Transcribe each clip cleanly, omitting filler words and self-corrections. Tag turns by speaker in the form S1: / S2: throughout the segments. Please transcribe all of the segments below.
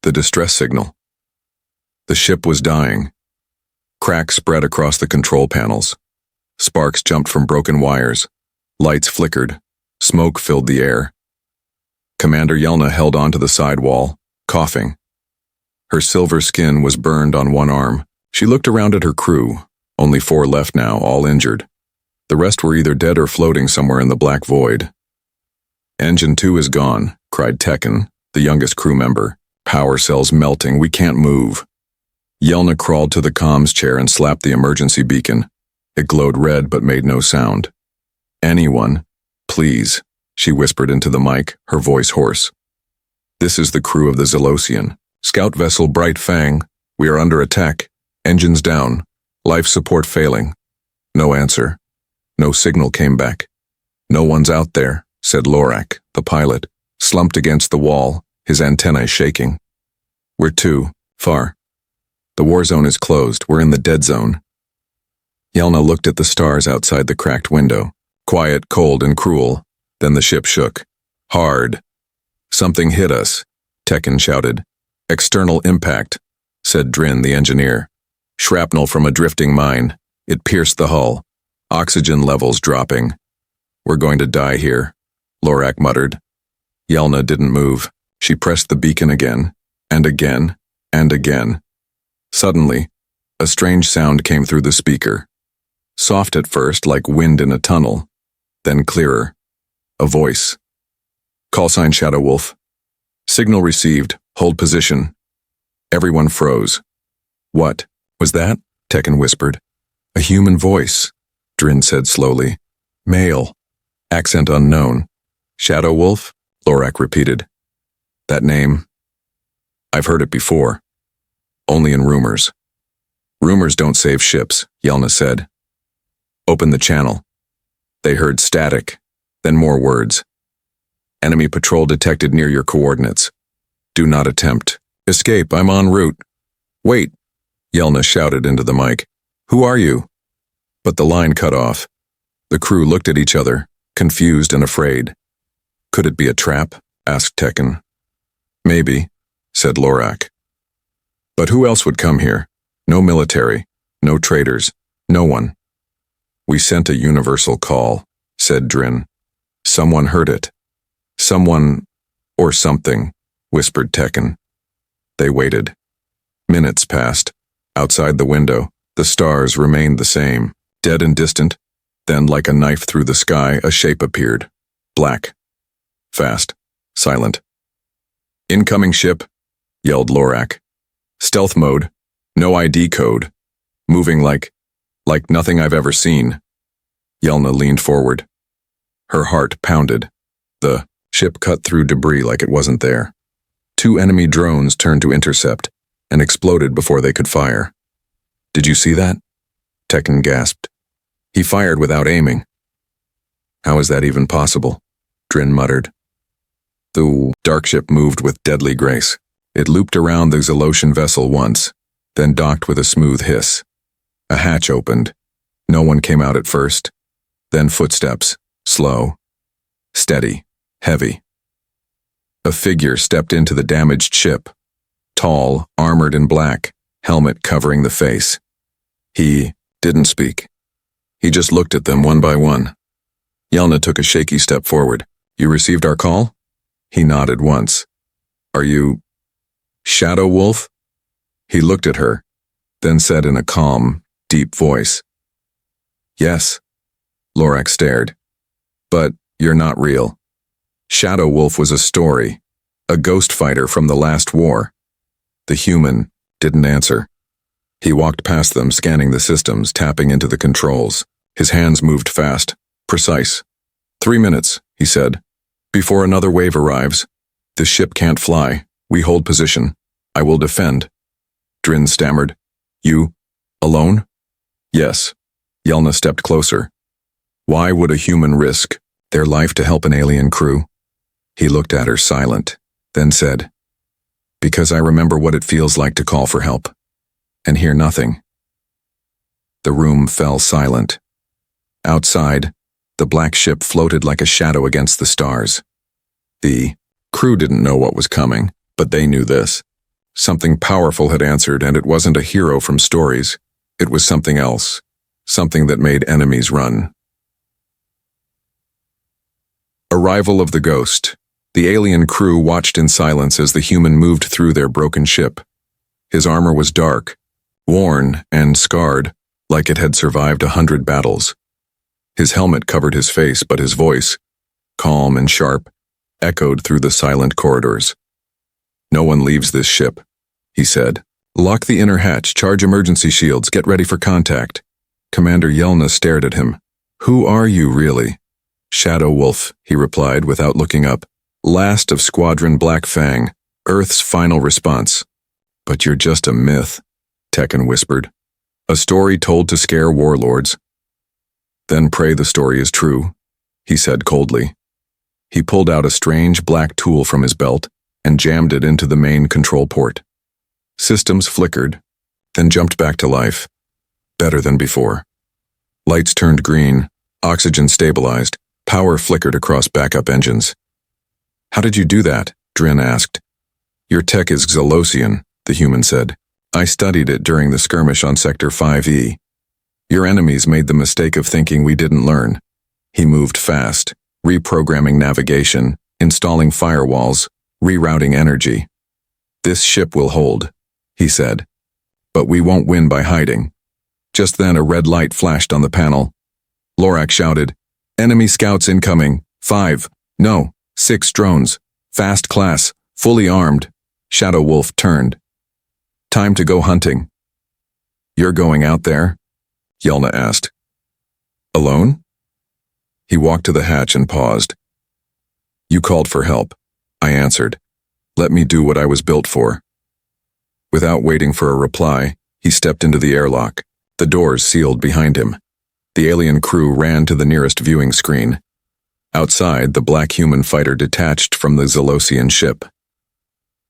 S1: The distress signal. The ship was dying. Cracks spread across the control panels. Sparks jumped from broken wires. Lights flickered. Smoke filled the air. Commander Yelna held onto the side wall, coughing. Her silver skin was burned on one arm. She looked around at her crew. Only 4 left now, all injured. The rest were either dead or floating somewhere in the black void. "Engine 2 is gone," cried Tekken, the youngest crew member. "Power cells melting, we can't move." Yelna crawled to the comms chair and slapped the emergency beacon. It glowed red but made no sound. "Anyone, please," she whispered into the mic, her voice hoarse. "This is the crew of the Zelosian. Scout vessel Bright Fang. We are under attack. Engines down. Life support failing." No answer. No signal came back. "No one's out there," said Lorak, the pilot, slumped against the wall, his antennae shaking. "We're too far. The war zone is closed. We're in the dead zone." Yelna looked at the stars outside the cracked window. Quiet, cold, and cruel. Then the ship shook. Hard. "Something hit us," Tekken shouted. "External impact," said Drin, the engineer. "Shrapnel from a drifting mine. It pierced the hull. Oxygen levels dropping." "We're going to die here," Lorak muttered. Yelna didn't move. She pressed the beacon again, and again, and again. Suddenly, a strange sound came through the speaker. Soft at first, like wind in a tunnel, then clearer. A voice. "Callsign Shadow Wolf. Signal received. Hold position." Everyone froze. "What was that?" Tekken whispered. "A human voice," Drin said slowly. "Male. Accent unknown." "Shadow Wolf?" Lorak repeated. "That name? I've heard it before. Only in rumors." "Rumors don't save ships," Yelna said. "Open the channel." They heard static, then more words. "Enemy patrol detected near your coordinates. Do not attempt. Escape, I'm en route." "Wait," Yelna shouted into the mic. "Who are you?" But the line cut off. The crew looked at each other, confused and afraid. "Could it be a trap?" asked Tekken. "Maybe," said Lorak. "But who else would come here? No military, no traders, no one." "We sent a universal call," said Drin. "Someone heard it. Someone, or something," whispered Tekken. They waited. Minutes passed. Outside the window, the stars remained the same, dead and distant. Then, like a knife through the sky, a shape appeared. Black. Fast. Silent. "Incoming ship," yelled Lorak. "Stealth mode. No ID code. Moving like nothing I've ever seen." Yelna leaned forward. Her heart pounded. The ship cut through debris like it wasn't there. 2 enemy drones turned to intercept and exploded before they could fire. "Did you see that?" Tekken gasped. "He fired without aiming." "How is that even possible?" Drin muttered. The dark ship moved with deadly grace. It looped around the Zelosian vessel once, then docked with a smooth hiss. A hatch opened. No one came out at first. Then footsteps, slow, steady, heavy. A figure stepped into the damaged ship. Tall, armored in black, helmet covering the face. He didn't speak. He just looked at them one by one. Yelna took a shaky step forward. "You received our call?" He nodded once. "Are you Shadow Wolf?" He looked at her, then said in a calm, deep voice, "Yes." Lorak stared. "But you're not real. Shadow Wolf was a story, a ghost fighter from the last war." The human didn't answer. He walked past them, scanning the systems, tapping into the controls. His hands moved fast, precise. 3 minutes, he said. "Before another wave arrives. The ship can't fly. We hold position. I will defend." Drin stammered. "You? Alone?" "Yes." Yelna stepped closer. Why would a human risk their life to help an alien crew? He looked at her silent, then said, "Because I remember what it feels like to call for help and hear nothing." The room fell silent. Outside, the black ship floated like a shadow against the stars. The crew didn't know what was coming, but they knew this. Something powerful had answered, and it wasn't a hero from stories. It was something else. Something that made enemies run. Arrival of the Ghost. The alien crew watched in silence as the human moved through their broken ship. His armor was dark, worn and scarred, like it had survived 100 battles. His helmet covered his face, but his voice, calm and sharp, echoed through the silent corridors. "No one leaves this ship," he said. "Lock the inner hatch, charge emergency shields, get ready for contact." Commander Yelna stared at him. "Who are you, really?" "Shadow Wolf," he replied without looking up. "Last of Squadron Black Fang, Earth's final response." "But you're just a myth," Tekken whispered. "A story told to scare warlords." "Then pray the story is true," he said coldly. He pulled out a strange black tool from his belt and jammed it into the main control port. Systems flickered, then jumped back to life. Better than before. Lights turned green, oxygen stabilized, power flickered across backup engines. "How did you do that?" Drin asked. "Your tech is Xelosian," the human said. "I studied it during the skirmish on Sector 5E. Your enemies made the mistake of thinking we didn't learn." He moved fast, reprogramming navigation, installing firewalls, rerouting energy. "This ship will hold," he said. "But we won't win by hiding." Just then a red light flashed on the panel. Lorak shouted, "Enemy scouts incoming. 5, no, 6 drones. Fast class, fully armed." Shadow Wolf turned. "Time to go hunting." "You're going out there?" Yelna asked. "Alone?" He walked to the hatch and paused. "You called for help," I answered. "Let me do what I was built for." Without waiting for a reply, he stepped into the airlock. The doors sealed behind him. The alien crew ran to the nearest viewing screen. Outside, the black human fighter detached from the Xelosian ship.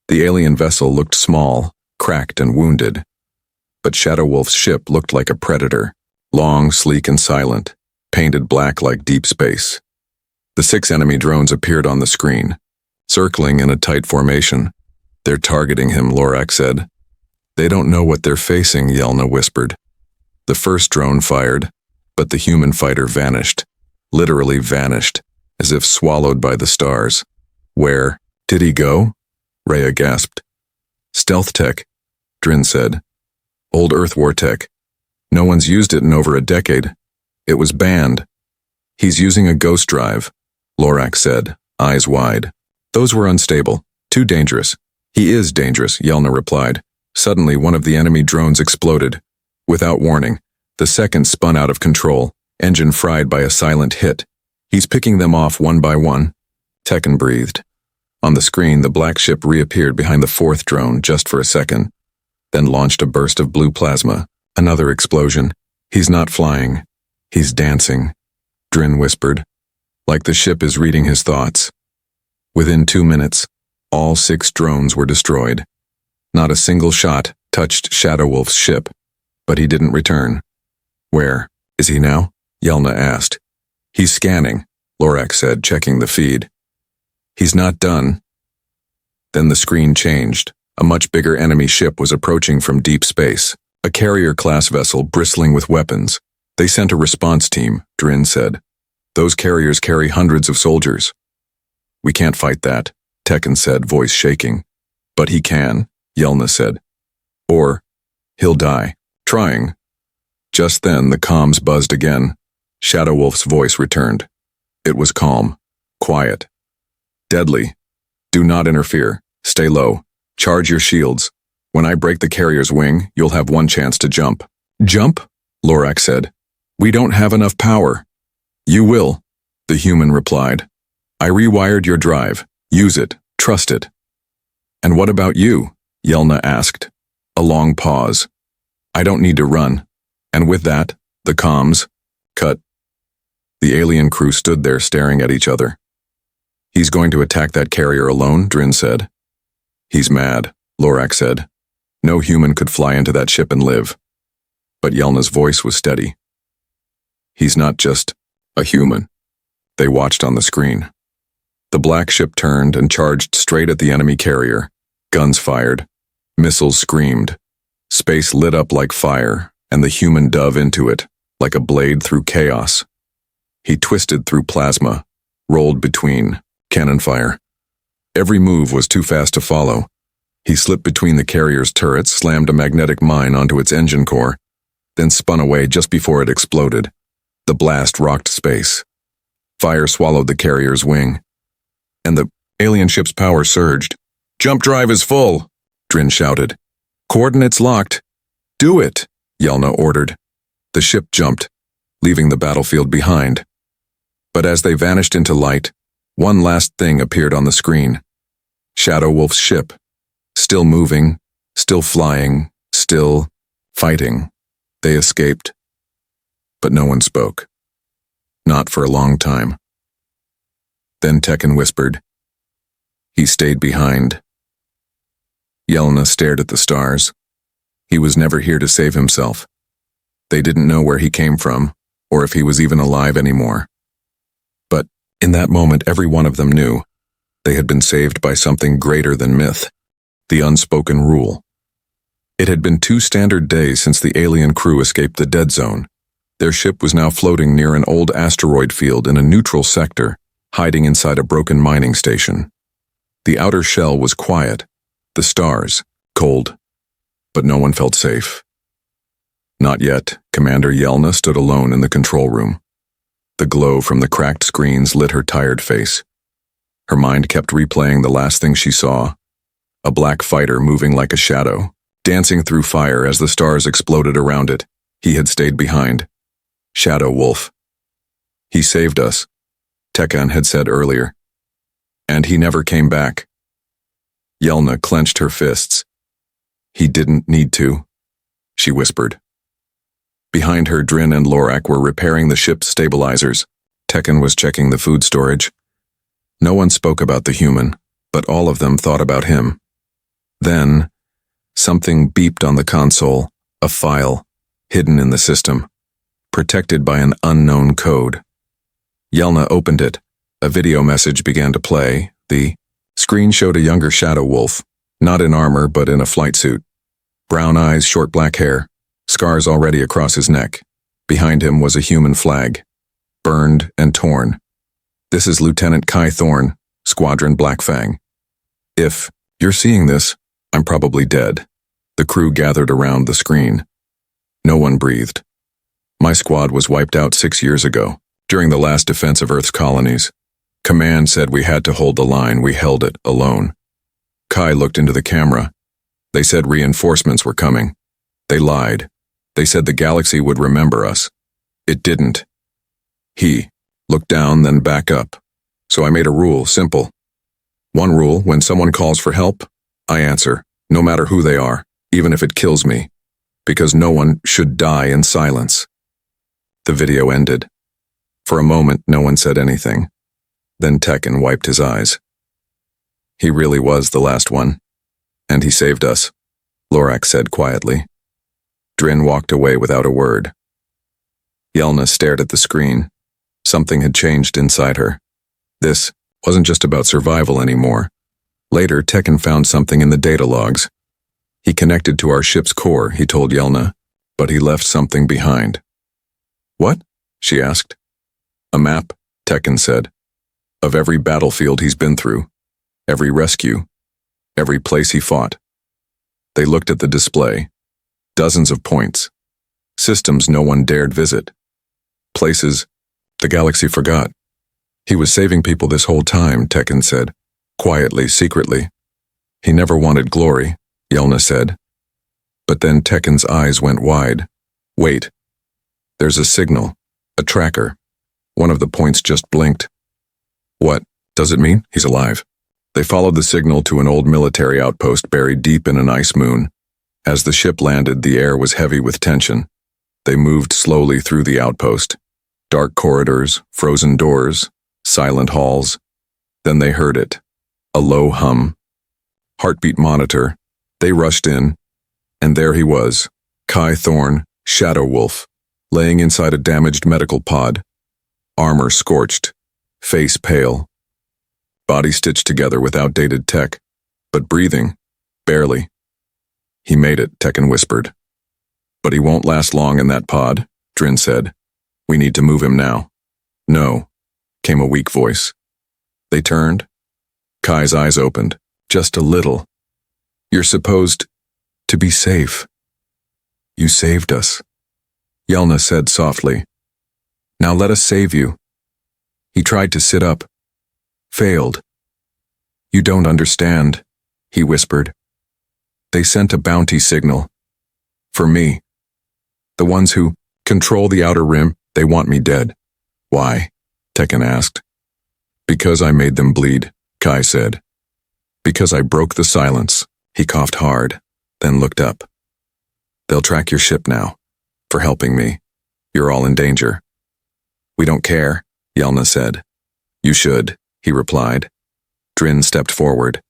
S1: The alien vessel looked small, cracked and wounded. But Shadow Wolf's ship looked like a predator, long, sleek and silent, painted black like deep space. The 6 enemy drones appeared on the screen, circling in a tight formation. "They're targeting him," Lorak said. "They don't know what they're facing," Yelna whispered. The first drone fired, but the human fighter vanished, literally vanished, as if swallowed by the stars. "Where did he go?" Rhea gasped. "Stealth tech," Drin said. "Old Earth War tech. No one's used it in over a decade. It was banned." "He's using a ghost drive," Lorak said, eyes wide. "Those were unstable. Too dangerous." "He is dangerous," Yelna replied. Suddenly, one of the enemy drones exploded. Without warning, the second spun out of control, engine fried by a silent hit. "He's picking them off one by one." Tekken breathed. On the screen, the black ship reappeared behind the 4th drone just for a second, then launched a burst of blue plasma. Another explosion. "He's not flying. He's dancing," Drin whispered, like the ship is reading his thoughts. Within 2 minutes, all 6 drones were destroyed. Not a single shot touched Shadow Wolf's ship, but he didn't return. "Where is he now?" Yelna asked. "He's scanning," Lorak said, checking the feed. "He's not done." Then the screen changed. A much bigger enemy ship was approaching from deep space, a carrier-class vessel bristling with weapons. "They sent a response team," Drin said. "Those carriers carry hundreds of soldiers." "We can't fight that," Tekken said, voice shaking. "But he can," Yelna said. "Or he'll die trying." Just then the comms buzzed again. Shadow Wolf's voice returned. It was calm, quiet. "Deadly. Do not interfere. Stay low. Charge your shields. When I break the carrier's wing, you'll have one chance to jump." "Jump?" Lorak said. "We don't have enough power." "You will," the human replied. "I rewired your drive. Use it. Trust it." "And what about you?" Yelna asked. A long pause. "I don't need to run." And with that, the comms cut. The alien crew stood there staring at each other. "He's going to attack that carrier alone," Drin said. "He's mad," Lorak said. "No human could fly into that ship and live." But Yelna's voice was steady. "He's not just a human." They watched on the screen. The black ship turned and charged straight at the enemy carrier. Guns fired. Missiles screamed. Space lit up like fire, and the human dove into it, like a blade through chaos. He twisted through plasma, rolled between, cannon fire. Every move was too fast to follow. He slipped between the carrier's turrets, slammed a magnetic mine onto its engine core, then spun away just before it exploded. The blast rocked space. Fire swallowed the carrier's wing, and the alien ship's power surged. "Jump drive is full," Drin shouted. "Coordinates locked." "Do it," Yelna ordered. The ship jumped, leaving the battlefield behind. But as they vanished into light, one last thing appeared on the screen. Shadow Wolf's ship. Still moving, still flying, still fighting. They escaped. But no one spoke. Not for a long time. Then Tekken whispered. He stayed behind. Yelna stared at the stars. He was never here to save himself. They didn't know where he came from, or if he was even alive anymore. But in that moment, every one of them knew they had been saved by something greater than myth, the unspoken rule. It had been 2 standard days since the alien crew escaped the dead zone. Their ship was now floating near an old asteroid field in a neutral sector, hiding inside a broken mining station. The outer shell was quiet, the stars cold, but no one felt safe. Not yet. Commander Yelna stood alone in the control room. The glow from the cracked screens lit her tired face. Her mind kept replaying the last thing she saw. A black fighter moving like a shadow, dancing through fire as the stars exploded around it. He had stayed behind. Shadow Wolf. He saved us, Tekken had said earlier. And he never came back. Yelna clenched her fists. He didn't need to, she whispered. Behind her, Drin and Lorak were repairing the ship's stabilizers. Tekken was checking the food storage. No one spoke about the human, but all of them thought about him. Then, something beeped on the console, a file, hidden in the system, protected by an unknown code. Yelna opened it. A video message began to play. The screen showed a younger Shadow Wolf, not in armor but in a flight suit. Brown eyes, short black hair, scars already across his neck. Behind him was a human flag, burned and torn. "This is Lieutenant Kai Thorne, Squadron Black Fang. If you're seeing this, I'm probably dead." The crew gathered around the screen. No one breathed. "My squad was wiped out 6 years ago, during the last defense of Earth's colonies. Command said we had to hold the line. We held it, alone." Kai looked into the camera. "They said reinforcements were coming. They lied. They said the galaxy would remember us. It didn't." He looked down, then back up. "So I made a rule, simple. One rule: when someone calls for help, I answer, no matter who they are, even if it kills me, because no one should die in silence." The video ended. For a moment, no one said anything. Then Tekken wiped his eyes. "He really was the last one. And he saved us," Lorak said quietly. Drin walked away without a word. Yelna stared at the screen. Something had changed inside her. This wasn't just about survival anymore. Later, Tekken found something in the data logs. "He connected to our ship's core," he told Yelna, "but he left something behind." "What?" she asked. "A map," Tekken said, "of every battlefield he's been through, every rescue, every place he fought." They looked at the display. Dozens of points. Systems no one dared visit. Places the galaxy forgot. "He was saving people this whole time," Tekken said, quietly, secretly. "He never wanted glory," Yelna said. But then Tekken's eyes went wide. "Wait. There's a signal, a tracker." One of the points just blinked. "What does it mean?" "He's alive." They followed the signal to an old military outpost buried deep in an ice moon. As the ship landed, the air was heavy with tension. They moved slowly through the outpost. Dark corridors, frozen doors, silent halls. Then they heard it. A low hum. Heartbeat monitor. They rushed in, and there he was, Kai Thorne, Shadow Wolf, laying inside a damaged medical pod. Armor scorched, face pale. Body stitched together with outdated tech, but breathing, barely. He made it, Tekken whispered. But he won't last long in that pod, Drin said. We need to move him now. No, came a weak voice. They turned. Kai's eyes opened, just a little. You're supposed to be safe. You saved us, Yelna said softly. Now let us save you. He tried to sit up. Failed. You don't understand, he whispered. They sent a bounty signal. For me. The ones who control the outer rim, they want me dead. Why? Tekken asked. Because I made them bleed, Kai said. Because I broke the silence. He coughed hard, then looked up. They'll track your ship now. For helping me. You're all in danger. We don't care, Yelna said. You should, he replied. Drin stepped forward.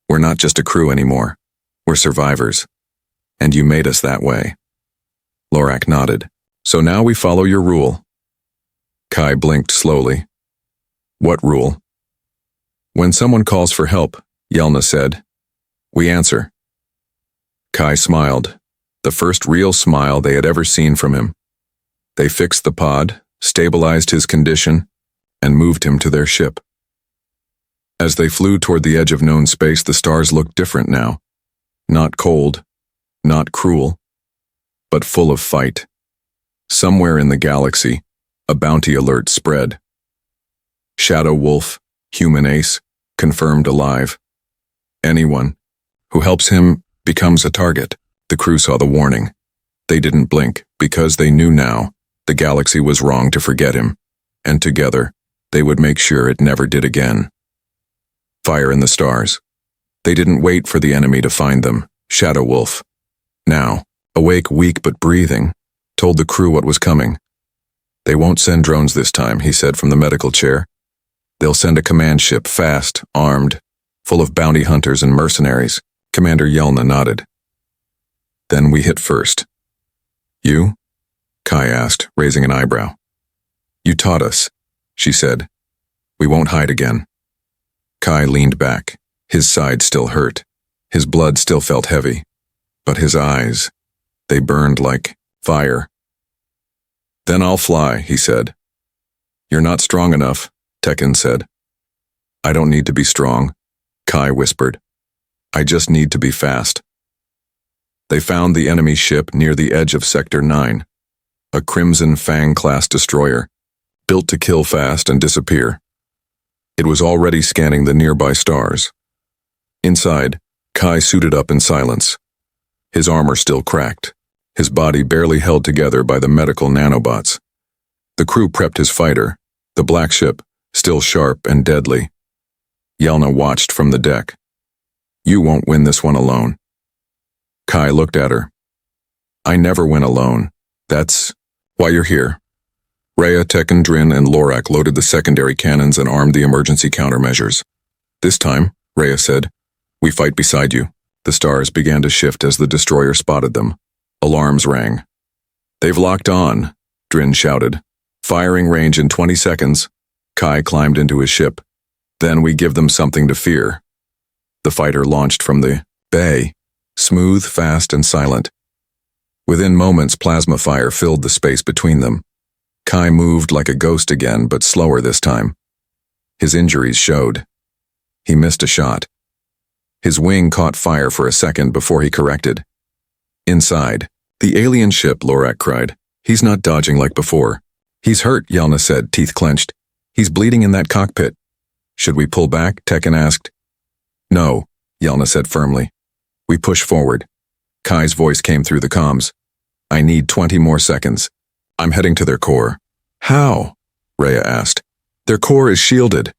S1: We're not just a crew anymore. We're survivors. And you made us that way. Lorak nodded. So now we follow your rule. Kai blinked slowly. What rule? When someone calls for help, Yelna said, we answer. Kai smiled, the first real smile they had ever seen from him. They fixed the pod, stabilized his condition, and moved him to their ship. As they flew toward the edge of known space, the stars looked different now. Not cold, not cruel, but full of fight. Somewhere in the galaxy, a bounty alert spread. Shadow Wolf, human ace, confirmed alive. Anyone who helps him becomes a target. The crew saw the warning. They didn't blink because they knew now the galaxy was wrong to forget him, and together they would make sure it never did again. Fire in the stars. They didn't wait for the enemy to find them. Shadow Wolf, now, awake, weak but breathing, told the crew what was coming. They won't send drones this time, he said from the medical chair. They'll send a command ship, fast, armed, full of bounty hunters and mercenaries. Commander Yelna nodded. Then we hit first. You? Kai asked, raising an eyebrow. You taught us, she said. We won't hide again. Kai leaned back. His side still hurt. His blood still felt heavy. But his eyes, they burned like fire. Then I'll fly, he said. You're not strong enough, Tekken said. I don't need to be strong, Kai whispered. I just need to be fast. They found the enemy ship near the edge of Sector 9, a Crimson Fang-class destroyer, built to kill fast and disappear. It was already scanning the nearby stars. Inside, Kai suited up in silence. His armor still cracked, his body barely held together by the medical nanobots. The crew prepped his fighter, the black ship, still sharp and deadly. Yelna watched from the deck. You won't win this one alone. Kai looked at her. I never win alone. That's why you're here. Rhea, Tekken, Drin, and Lorak loaded the secondary cannons and armed the emergency countermeasures. This time, Rhea said, we fight beside you. The stars began to shift as the destroyer spotted them. Alarms rang. They've locked on, Drin shouted. Firing range in 20 seconds. Kai climbed into his ship. Then we give them something to fear. The fighter launched from the bay, smooth, fast, and silent. Within moments, plasma fire filled the space between them. Kai moved like a ghost again, but slower this time. His injuries showed. He missed a shot. His wing caught fire for a second before he corrected. Inside, the alien ship, Lorak cried. He's not dodging like before. He's hurt, Yelna said, teeth clenched. He's bleeding in that cockpit. Should we pull back? Tekken asked. No, Yelna said firmly. We push forward. Kai's voice came through the comms. I need 20 more seconds. I'm heading to their core. How? Rhea asked. Their core is shielded.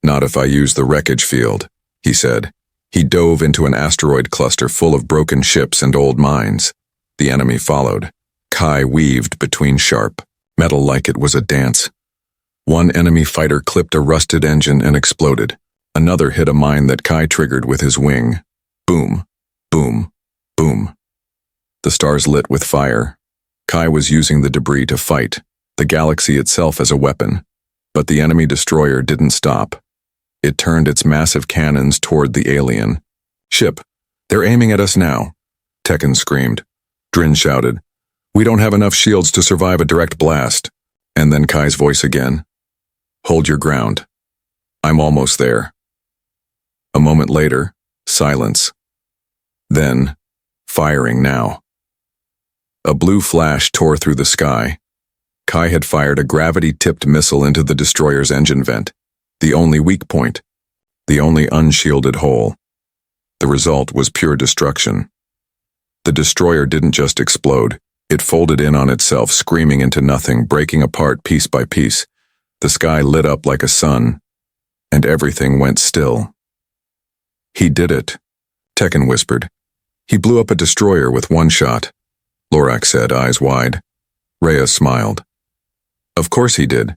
S1: Not if I use the wreckage field, he said. He dove into an asteroid cluster full of broken ships and old mines. The enemy followed. Kai weaved between sharp metal like it was a dance. One enemy fighter clipped a rusted engine and exploded. Another hit a mine that Kai triggered with his wing. Boom, boom, boom. The stars lit with fire. Kai was using the debris to fight, the galaxy itself as a weapon. But the enemy destroyer didn't stop. It turned its massive cannons toward the alien ship. They're aiming at us now, Tekken screamed. Drin shouted, "We don't have enough shields to survive a direct blast." And then Kai's voice again. "Hold your ground. I'm almost there." A moment later, silence. Then, firing now. A blue flash tore through the sky. Kai had fired a gravity-tipped missile into the destroyer's engine vent, the only weak point, the only unshielded hole. The result was pure destruction. The destroyer didn't just explode, it folded in on itself, screaming into nothing, breaking apart piece by piece. The sky lit up like a sun, and everything went still. "He did it," Tekken whispered. "He blew up a destroyer with one shot," Lorak said, eyes wide. Rhea smiled. "Of course he did.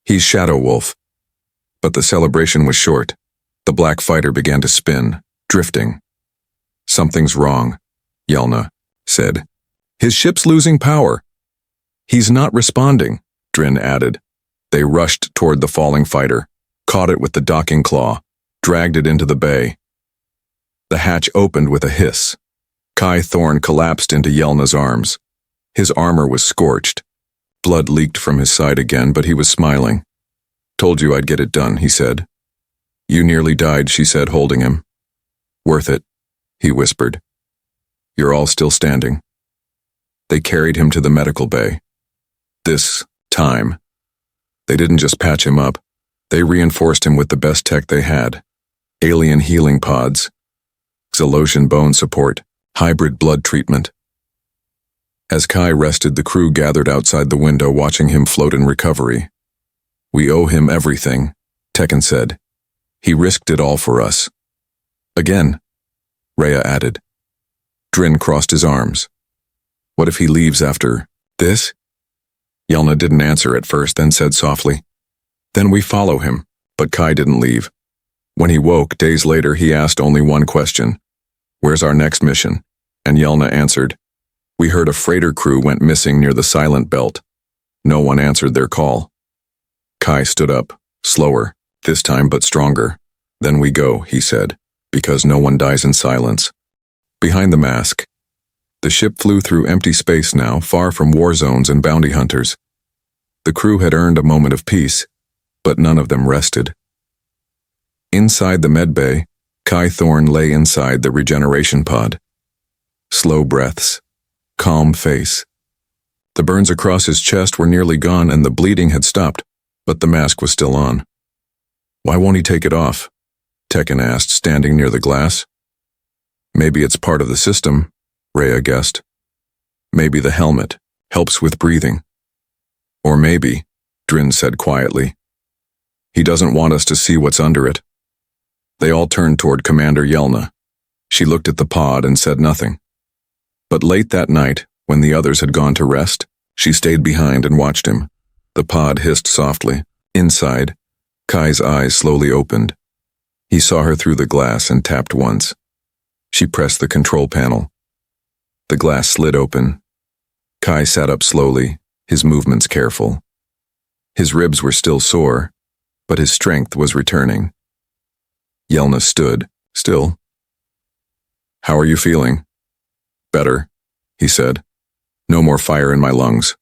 S1: He's Shadow Wolf." But the celebration was short. The black fighter began to spin, drifting. "Something's wrong," Yelna said. "His ship's losing power." "He's not responding," Drin added. They rushed toward the falling fighter, caught it with the docking claw, dragged it into the bay. The hatch opened with a hiss. Kai Thorn collapsed into Yelna's arms. His armor was scorched. Blood leaked from his side again, but he was smiling. "Told you I'd get it done," he said. "You nearly died," she said, holding him. "Worth it," he whispered. "You're all still standing." They carried him to the medical bay. This time, they didn't just patch him up. They reinforced him with the best tech they had. Alien healing pods, Xylosian bone support, hybrid blood treatment. As Kai rested, the crew gathered outside the window, watching him float in recovery. "We owe him everything," Tekken said. "He risked it all for us." "Again," Rhea added. Drin crossed his arms. "What if he leaves after this?" Yelna didn't answer at first, then said softly, "Then we follow him." But Kai didn't leave. When he woke, days later, he asked only one question. "Where's our next mission?" And Yelna answered, "We heard a freighter crew went missing near the Silent Belt." No one answered their call. Kai stood up, slower, this time but stronger. "Then we go," he said, "because no one dies in silence." Behind the mask, the ship flew through empty space now, far from war zones and bounty hunters. The crew had earned a moment of peace, but none of them rested. Inside the medbay, Kai Thorn lay inside the regeneration pod. Slow breaths, calm face. The burns across his chest were nearly gone and the bleeding had stopped, but the mask was still on. "Why won't he take it off?" Tekken asked, standing near the glass. "Maybe it's part of the system," Rhea guessed. "Maybe the helmet helps with breathing." "Or maybe," Drin said quietly, "he doesn't want us to see what's under it." They all turned toward Commander Yelna. She looked at the pod and said nothing. But late that night, when the others had gone to rest, she stayed behind and watched him. The pod hissed softly. Inside, Kai's eyes slowly opened. He saw her through the glass and tapped once. She pressed the control panel. The glass slid open. Kai sat up slowly, his movements careful. His ribs were still sore, but his strength was returning. Yelna stood, still. "How are you feeling?" "Better," he said. "No more fire in my lungs."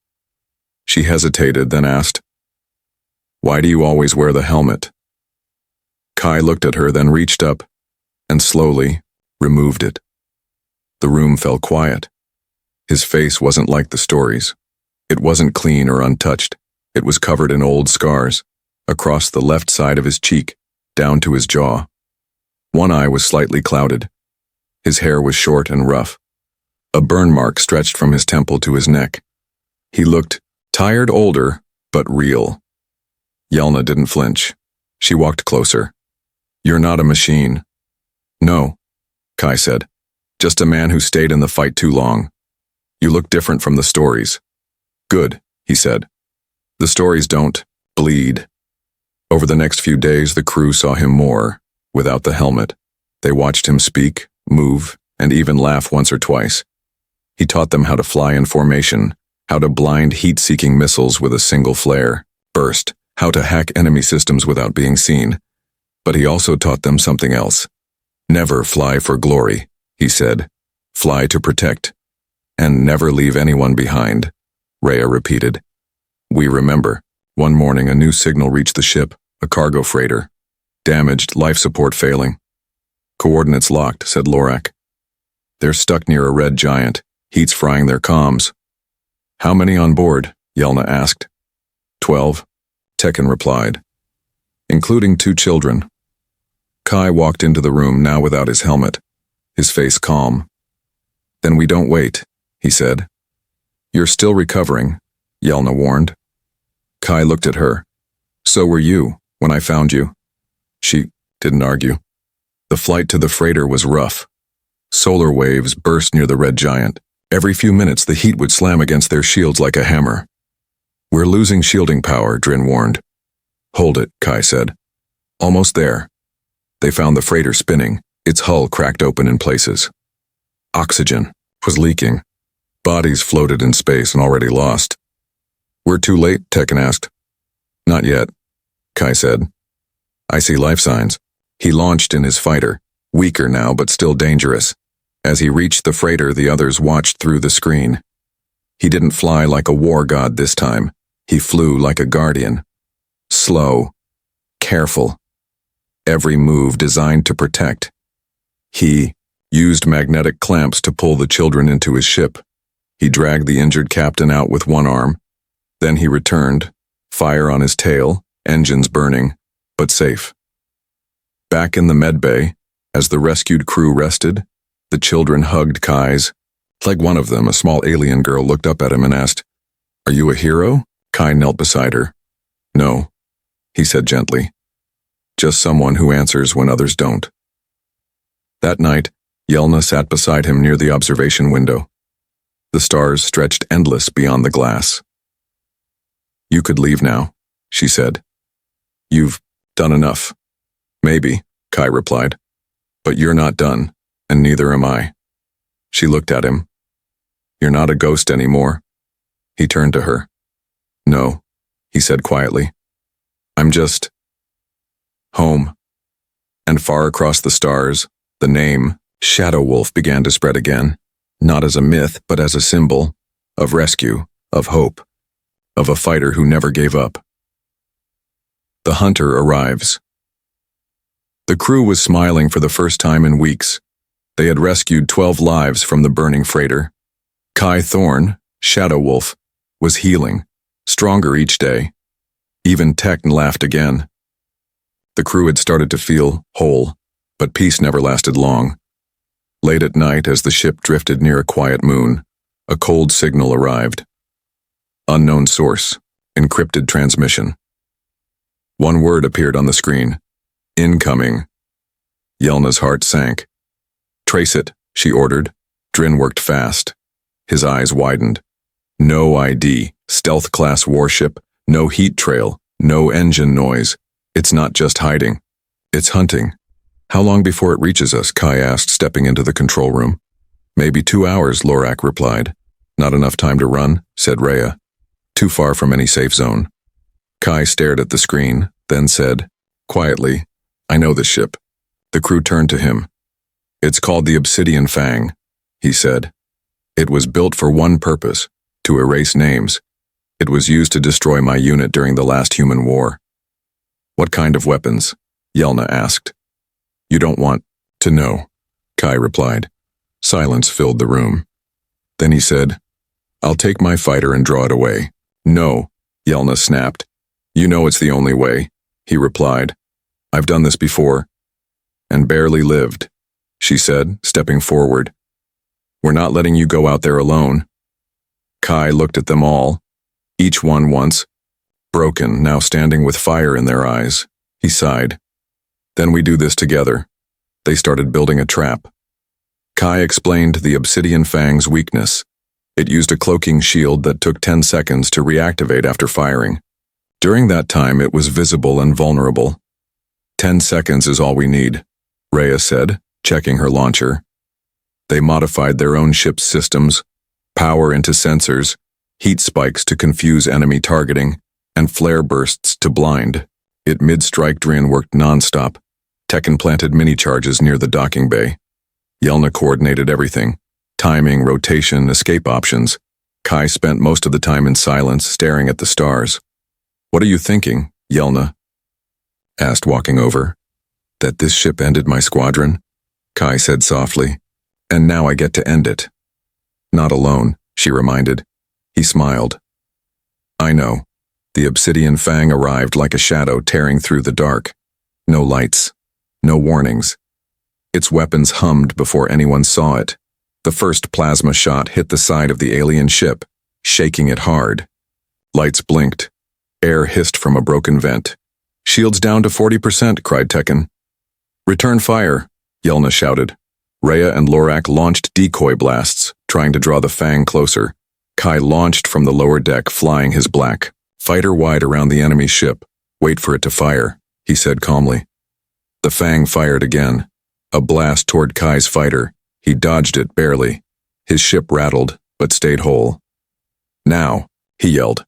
S1: She hesitated, then asked, "Why do you always wear the helmet?" Kai looked at her, then reached up, and slowly removed it. The room fell quiet. His face wasn't like the stories. It wasn't clean or untouched. It was covered in old scars, across the left side of his cheek, down to his jaw. One eye was slightly clouded. His hair was short and rough. A burn mark stretched from his temple to his neck. He looked tired, older, but real. Yelna didn't flinch. She walked closer. "You're not a machine." "No," Kai said. "Just a man who stayed in the fight too long. You look different from the stories." "Good," he said. "The stories don't bleed." Over the next few days, the crew saw him more, without the helmet. They watched him speak, move, and even laugh once or twice. He taught them how to fly in formation, how to blind heat-seeking missiles with a single flare, burst, how to hack enemy systems without being seen. But he also taught them something else. "Never fly for glory," he said. Fly to protect. And never leave anyone behind, Rhea repeated. We remember. One morning, a new signal reached the ship, a cargo freighter. Damaged, life support failing. Coordinates locked, said Lorak. They're stuck near a red giant. Heat's frying their comms. How many on board? Yelna asked. 12, Tekken replied, including 2 children. Kai walked into the room, now without his helmet, his face calm. Then we don't wait, he said. You're still recovering, Yelna warned. Kai looked at her. So were you, when I found you. She didn't argue. The flight to the freighter was rough. Solar waves burst near the red giant. Every few minutes the heat would slam against their shields like a hammer. We're losing shielding power, Drin warned. Hold it, Kai said. Almost there. They found the freighter spinning, its hull cracked open in places. Oxygen was leaking. Bodies floated in space and already lost. We're too late, Tekken asked. Not yet, Kai said. I see life signs. He launched in his fighter, weaker now but still dangerous. As he reached the freighter, the others watched through the screen. He didn't fly like a war god this time. He flew like a guardian. Slow, careful, every move designed to protect. He used magnetic clamps to pull the children into his ship. He dragged the injured captain out with one arm. Then he returned, fire on his tail, engines burning, but safe. Back in the medbay, as the rescued crew rested, the children hugged Kai's. Like one of them, a small alien girl looked up at him and asked, Are you a hero? Kai knelt beside her. No, he said gently. Just someone who answers when others don't. That night, Yelna sat beside him near the observation window. The stars stretched endless beyond the glass. You could leave now, she said. You've done enough. Maybe, Kai replied. But you're not done, and neither am I. She looked at him. You're not a ghost anymore. He turned to her. No, he said quietly. I'm just home. And far across the stars, the name Shadow Wolf began to spread again, not as a myth, but as a symbol of rescue, of hope, of a fighter who never gave up. The hunter arrives. The crew was smiling for the first time in weeks. They had rescued 12 lives from the burning freighter. Kai Thorne, Shadow Wolf, was healing, stronger each day. Even Tekn laughed again. The crew had started to feel whole, but peace never lasted long. Late at night, as the ship drifted near a quiet moon, a cold signal arrived. Unknown source, encrypted transmission. One word appeared on the screen. Incoming. Yelna's heart sank. Trace it, she ordered. Drin worked fast. His eyes widened. No ID, stealth-class warship, no heat trail, no engine noise. It's not just hiding. It's hunting. How long before it reaches us? Kai asked, stepping into the control room. Maybe 2 hours, Lorak replied. Not enough time to run, said Rhea. Too far from any safe zone. Kai stared at the screen, then said, quietly, I know this ship. The crew turned to him. It's called the Obsidian Fang, he said. It was built for one purpose, to erase names. It was used to destroy my unit during the last human war. What kind of weapons? Yelna asked. You don't want to know, Kai replied. Silence filled the room. Then he said, I'll take my fighter and draw it away. No, Yelna snapped. You know it's the only way, he replied. I've done this before. And barely lived, she said, stepping forward. We're not letting you go out there alone. Kai looked at them all, each one once, broken, now standing with fire in their eyes. He sighed. Then we do this together. They started building a trap. Kai explained the Obsidian Fang's weakness. It used a cloaking shield that took 10 seconds to reactivate after firing. During that time, it was visible and vulnerable. 10 seconds is all we need, Rhea said, checking her launcher. They modified their own ship's systems, power into sensors, heat spikes to confuse enemy targeting, and flare bursts to blind. It mid-strike Drin worked non-stop. Tekken planted mini-charges near the docking bay. Yelna coordinated everything. Timing, rotation, escape options. Kai spent most of the time in silence, staring at the stars. "What are you thinking?" Yelna asked, walking over. "That this ship ended my squadron," Kai said softly. "And now I get to end it." "Not alone," she reminded. He smiled. "I know." The obsidian fang arrived like a shadow tearing through the dark. No lights. No warnings. Its weapons hummed before anyone saw it. The first plasma shot hit the side of the alien ship, shaking it hard. Lights blinked. Air hissed from a broken vent. "Shields down to 40%, cried Tekken. "Return fire," Yelna shouted. Rhea and Lorak launched decoy blasts, trying to draw the fang closer. Kai launched from the lower deck, flying his black fighter wide around the enemy ship. "Wait for it to fire," he said calmly. The fang fired again. A blast toward Kai's fighter. He dodged it barely. His ship rattled, but stayed whole. "Now," he yelled.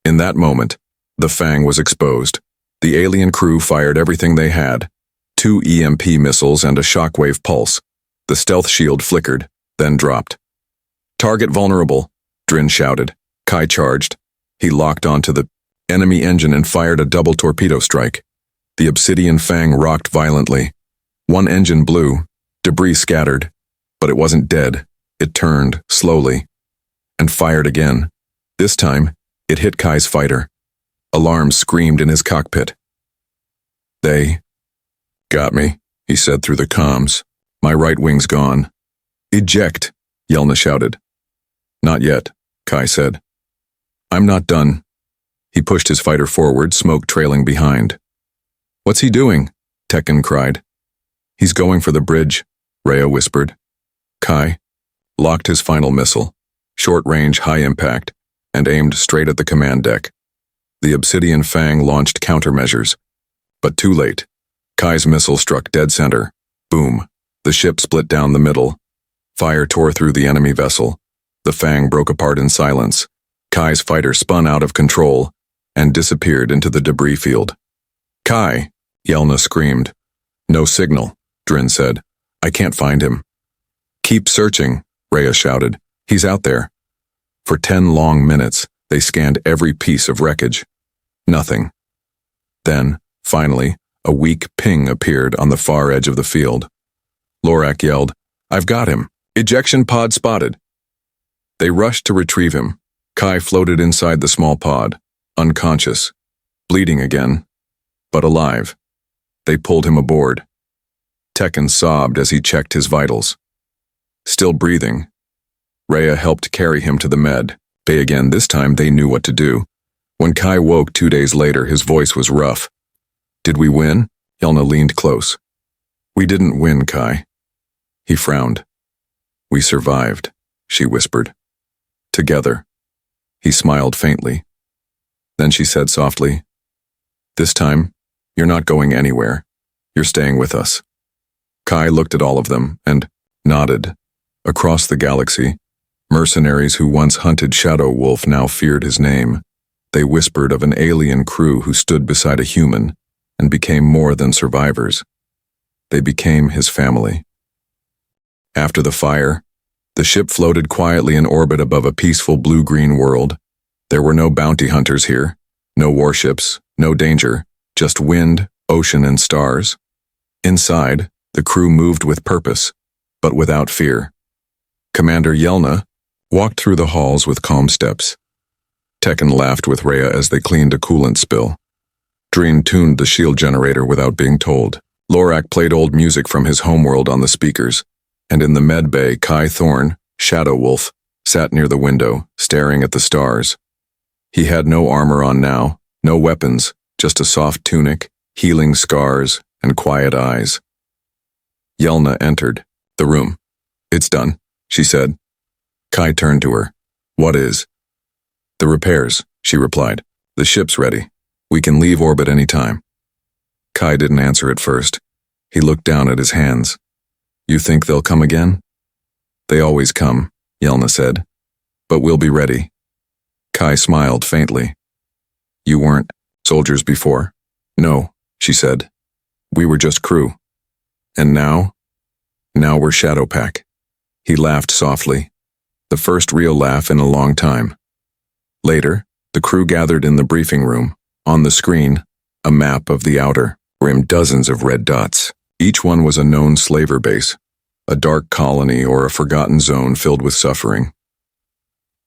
S1: In that moment, the fang was exposed. The alien crew fired everything they had. 2 EMP missiles and a shockwave pulse. The stealth shield flickered, then dropped. "Target vulnerable," Drin shouted. Kai charged. He locked onto the enemy engine and fired a double torpedo strike. The obsidian fang rocked violently. One engine blew. Debris scattered. But it wasn't dead. It turned, slowly, and fired again. This time, it hit Kai's fighter. Alarms screamed in his cockpit. "They got me," he said through the comms. "My right wing's gone." "Eject," Yelna shouted. "Not yet," Kai said. "I'm not done." He pushed his fighter forward, smoke trailing behind. "What's he doing?" Tekken cried. "He's going for the bridge," Rhea whispered. Kai locked his final missile, short-range, high-impact, and aimed straight at the command deck. The obsidian fang launched countermeasures, but too late. Kai's missile struck dead center. Boom. The ship split down the middle. Fire tore through the enemy vessel. The fang broke apart in silence. Kai's fighter spun out of control and disappeared into the debris field. "Kai!" Yelna screamed. "No signal," Drin said. "I can't find him." "Keep searching," Rhea shouted. "He's out there." For 10 long minutes, they scanned every piece of wreckage. Nothing. Then, finally, a weak ping appeared on the far edge of the field. Lorak yelled, "I've got him! Ejection pod spotted!" They rushed to retrieve him. Kai floated inside the small pod, unconscious, bleeding again, but alive. They pulled him aboard. Tekken sobbed as he checked his vitals. Still breathing. Rhea helped carry him to the med. Bay again, this time they knew what to do. When Kai woke 2 days later, his voice was rough. "Did we win?" Yelna leaned close. "We didn't win, Kai." He frowned. "We survived," she whispered. "Together." He smiled faintly. Then she said softly, "This time, you're not going anywhere. You're staying with us." Kai looked at all of them and nodded. Across the galaxy, mercenaries who once hunted Shadow Wolf now feared his name. They whispered of an alien crew who stood beside a human and became more than survivors. They became his family. After the fire, the ship floated quietly in orbit above a peaceful blue-green world. There were no bounty hunters here, no warships, no danger, just wind, ocean, and stars. Inside, the crew moved with purpose, but without fear. Commander Yelna walked through the halls with calm steps. Tekken laughed with Rhea as they cleaned a coolant spill. Drin tuned the shield generator without being told. Lorak played old music from his homeworld on the speakers, and in the med bay, Kai Thorne, Shadow Wolf, sat near the window, staring at the stars. He had no armor on now, no weapons, just a soft tunic, healing scars, and quiet eyes. Yelna entered the room. "It's done," she said. Kai turned to her. "What is?" "The repairs," she replied. "The ship's ready. We can leave orbit any time." Kai didn't answer at first. He looked down at his hands. "You think they'll come again?" "They always come," Yelna said. "But we'll be ready." Kai smiled faintly. "You weren't soldiers before?" "No," she said. "We were just crew. And now? Now we're Shadow Pack." He laughed softly, the first real laugh in a long time. Later, the crew gathered in the briefing room. On the screen, a map of the outer rim, dozens of red dots. Each one was a known slaver base, a dark colony or a forgotten zone filled with suffering.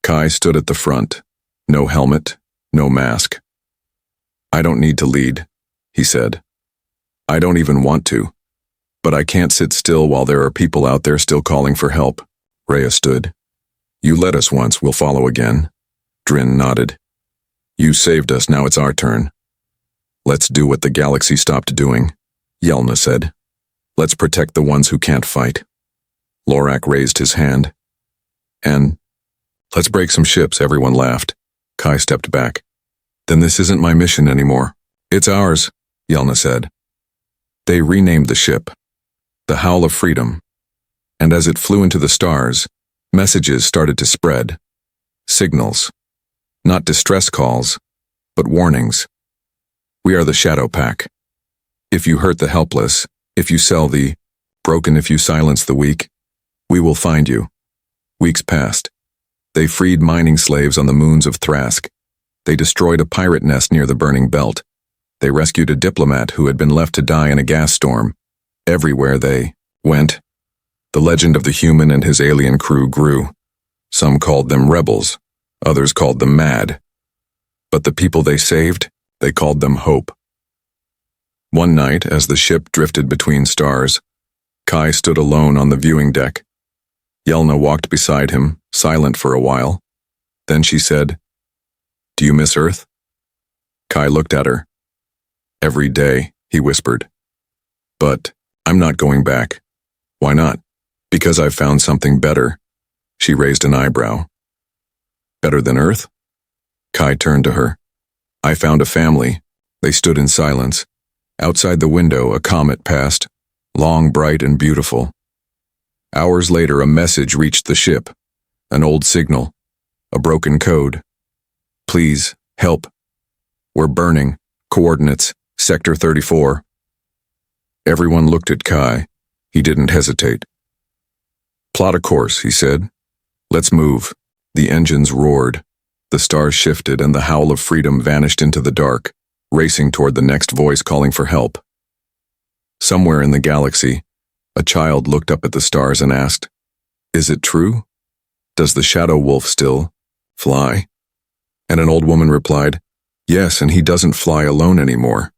S1: Kai stood at the front, no helmet, no mask. "I don't need to lead," he said. "I don't even want to. But I can't sit still while there are people out there still calling for help." Rhea stood. "You led us once, we'll follow again." Drin nodded. "You saved us, now it's our turn." "Let's do what the galaxy stopped doing," Yelna said. "Let's protect the ones who can't fight." Lorak raised his hand. "And let's break some ships," everyone laughed. Kai stepped back. "Then this isn't my mission anymore." "It's ours," Yelna said. They renamed the ship the Howl of Freedom, and as it flew into the stars, messages started to spread. Signals. Not distress calls, but warnings. "We are the Shadow Pack. If you hurt the helpless, if you sell the broken, if you silence the weak, we will find you." Weeks passed. They freed mining slaves on the moons of Thrask. They destroyed a pirate nest near the burning belt. They rescued a diplomat who had been left to die in a gas storm. Everywhere they went, the legend of the human and his alien crew grew. Some called them rebels, others called them mad. But the people they saved, they called them hope. One night, as the ship drifted between stars, Kai stood alone on the viewing deck. Yelna walked beside him, silent for a while. Then she said, "Do you miss Earth?" Kai looked at her. "Every day," he whispered. "But I'm not going back." "Why not?" "Because I've found something better." She raised an eyebrow. "Better than Earth?" Kai turned to her. "I found a family." They stood in silence. Outside the window, a comet passed, long, bright, and beautiful. Hours later, a message reached the ship. An old signal. A broken code. "Please, help. We're burning. Coordinates, Sector 34. Everyone looked at Kai. He didn't hesitate. "Plot a course," he said. "Let's move." The engines roared. The stars shifted and the howl of freedom vanished into the dark, racing toward the next voice calling for help. Somewhere in the galaxy, a child looked up at the stars and asked, "Is it true? Does the shadow wolf still fly?" And an old woman replied, "Yes, and he doesn't fly alone anymore.